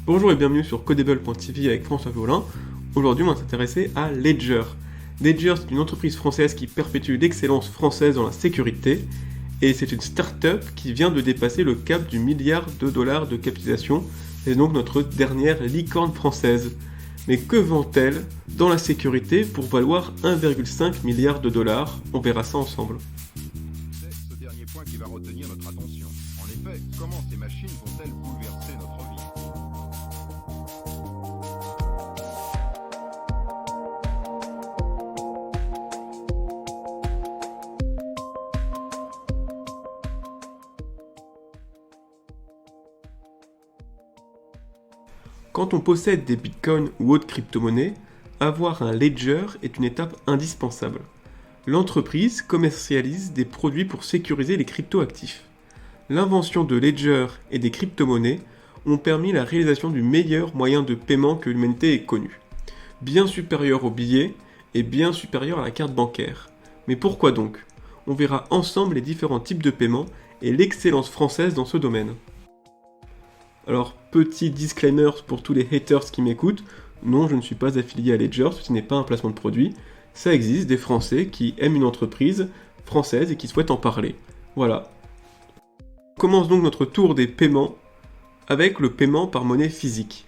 Bonjour et bienvenue sur Codable.tv avec François Violin. Aujourd'hui, on va s'intéresser à Ledger. Ledger, c'est une entreprise française qui perpétue l'excellence française dans la sécurité et c'est une start-up qui vient de dépasser le cap du milliard de dollars de capitalisation. C'est donc notre dernière licorne française. Mais que vend-elle dans la sécurité pour valoir 1,5 milliard de dollars? On verra ça ensemble. C'est ce dernier point qui va retenir notre attention. En effet, comment ces machines vont-elles bouleverser notre vie? Quand on possède des bitcoins ou autres crypto-monnaies, avoir un ledger est une étape indispensable. L'entreprise commercialise des produits pour sécuriser les crypto-actifs. L'invention de ledger et des crypto-monnaies ont permis la réalisation du meilleur moyen de paiement que l'humanité ait connu. Bien supérieur au billet et bien supérieur à la carte bancaire. Mais pourquoi donc? On verra ensemble les différents types de paiement et l'excellence française dans ce domaine. Alors, petit disclaimer pour tous les haters qui m'écoutent, non, je ne suis pas affilié à Ledger, ce n'est pas un placement de produit. Ça existe des Français qui aiment une entreprise française et qui souhaitent en parler. Voilà. On commence donc notre tour des paiements avec le paiement par monnaie physique.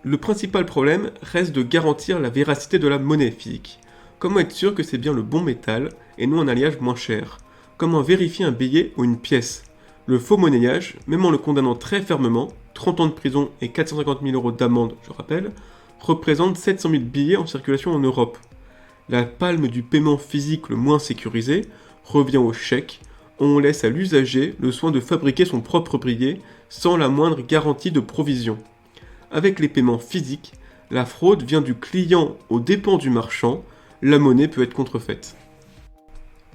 Le principal problème reste de garantir la véracité de la monnaie physique. Comment être sûr que c'est bien le bon métal et non un alliage moins cher? Comment vérifier un billet ou une pièce? Le faux monnayage, même en le condamnant très fermement, 30 ans de prison et 450 000 € d'amende, je rappelle, représente 700 000 billets en circulation en Europe. La palme du paiement physique le moins sécurisé revient au chèque, où on laisse à l'usager le soin de fabriquer son propre billet sans la moindre garantie de provision. Avec les paiements physiques, la fraude vient du client aux dépens du marchand, la monnaie peut être contrefaite.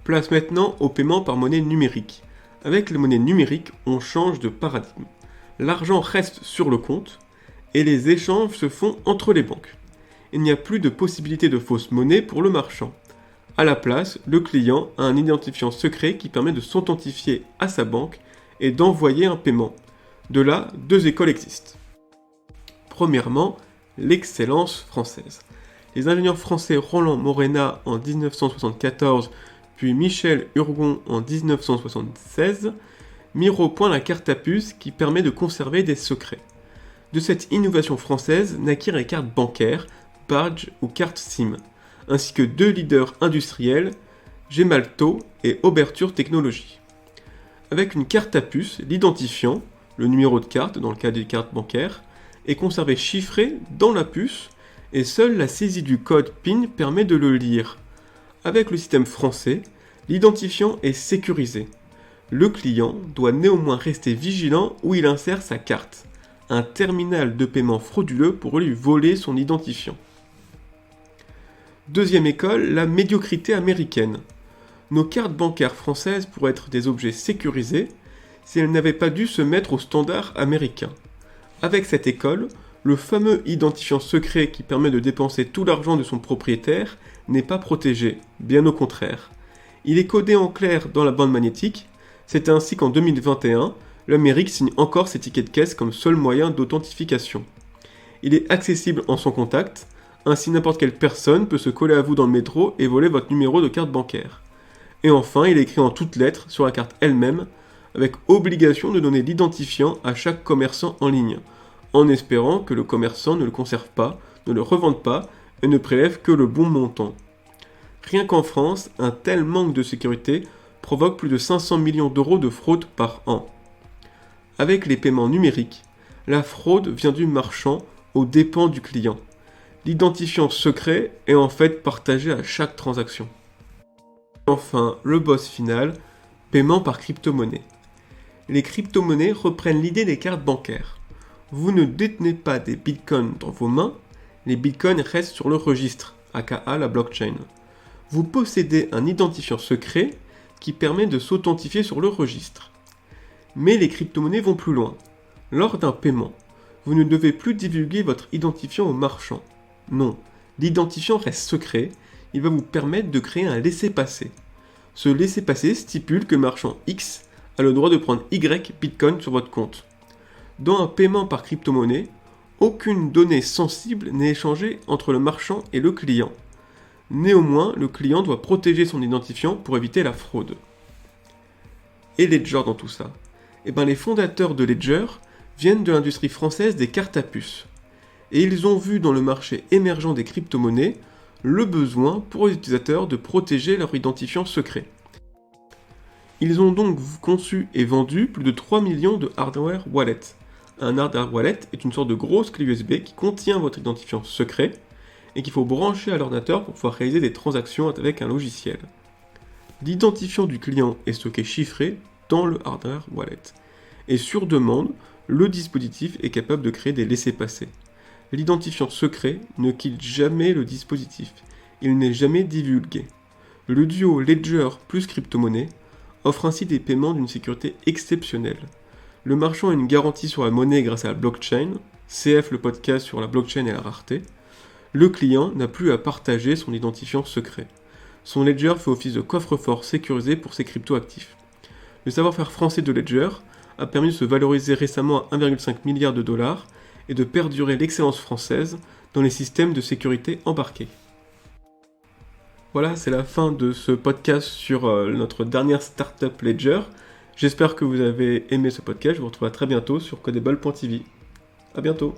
Place maintenant au paiement par monnaie numérique. Avec les monnaies numériques, on change de paradigme. L'argent reste sur le compte et les échanges se font entre les banques. Il n'y a plus de possibilité de fausse monnaie pour le marchand. À la place, le client a un identifiant secret qui permet de s'authentifier à sa banque et d'envoyer un paiement. De là, deux écoles existent. Premièrement, l'excellence française. Les ingénieurs français Roland Morena en 1974 puis Michel Urgon en 1976, mirent au point la carte à puce qui permet de conserver des secrets. De cette innovation française naquirent les cartes bancaires, badge ou cartes SIM, ainsi que deux leaders industriels, Gemalto et Oberture Technologies. Avec une carte à puce, l'identifiant, le numéro de carte dans le cas des cartes bancaires, est conservé chiffré dans la puce et seule la saisie du code PIN permet de le lire. Avec le système français, l'identifiant est sécurisé. Le client doit néanmoins rester vigilant où il insère sa carte. Un terminal de paiement frauduleux pourrait lui voler son identifiant. Deuxième école, la médiocrité américaine. Nos cartes bancaires françaises pourraient être des objets sécurisés si elles n'avaient pas dû se mettre aux standards américains. Avec cette école, le fameux identifiant secret qui permet de dépenser tout l'argent de son propriétaire n'est pas protégé, bien au contraire. Il est codé en clair dans la bande magnétique, c'est ainsi qu'en 2021, l'Amérique signe encore ses tickets de caisse comme seul moyen d'authentification. Il est accessible en son contact, ainsi n'importe quelle personne peut se coller à vous dans le métro et voler votre numéro de carte bancaire. Et enfin, il est écrit en toutes lettres sur la carte elle-même, avec obligation de donner l'identifiant à chaque commerçant en ligne, en espérant que le commerçant ne le conserve pas, ne le revende pas et ne prélève que le bon montant. Rien qu'en France, un tel manque de sécurité provoque plus de 500 millions d'euros de fraude par an. Avec les paiements numériques, la fraude vient du marchand aux dépens du client. L'identifiant secret est en fait partagé à chaque transaction. Enfin, le boss final, paiement par crypto-monnaie. Les crypto-monnaies reprennent l'idée des cartes bancaires. Vous ne détenez pas des bitcoins dans vos mains, les bitcoins restent sur le registre, aka la blockchain. Vous possédez un identifiant secret qui permet de s'authentifier sur le registre. Mais les crypto-monnaies vont plus loin. Lors d'un paiement, vous ne devez plus divulguer votre identifiant au marchand. Non, l'identifiant reste secret, il va vous permettre de créer un laissez-passer. Ce laissez-passer stipule que le marchand X a le droit de prendre Y bitcoin sur votre compte. Dans un paiement par crypto-monnaie, aucune donnée sensible n'est échangée entre le marchand et le client. Néanmoins, le client doit protéger son identifiant pour éviter la fraude. Et Ledger dans tout ça? Les fondateurs de Ledger viennent de l'industrie française des cartes à puces. Et ils ont vu dans le marché émergent des crypto-monnaies le besoin pour les utilisateurs de protéger leur identifiant secret. Ils ont donc conçu et vendu plus de 3 millions de hardware wallets. Un hardware wallet est une sorte de grosse clé USB qui contient votre identifiant secret et qu'il faut brancher à l'ordinateur pour pouvoir réaliser des transactions avec un logiciel. L'identifiant du client est stocké chiffré dans le hardware wallet. Et sur demande, le dispositif est capable de créer des laissez-passer. L'identifiant secret ne quitte jamais le dispositif. Il n'est jamais divulgué. Le duo Ledger plus crypto-monnaie offre ainsi des paiements d'une sécurité exceptionnelle. Le marchand a une garantie sur la monnaie grâce à la blockchain, CF le podcast sur la blockchain et la rareté. Le client n'a plus à partager son identifiant secret. Son Ledger fait office de coffre-fort sécurisé pour ses crypto-actifs. Le savoir-faire français de Ledger a permis de se valoriser récemment à 1,5 milliard de dollars et de perdurer l'excellence française dans les systèmes de sécurité embarqués. Voilà, c'est la fin de ce podcast sur notre dernière startup Ledger. J'espère que vous avez aimé ce podcast. Je vous retrouve à très bintôt sur codable.tv. À bientôt.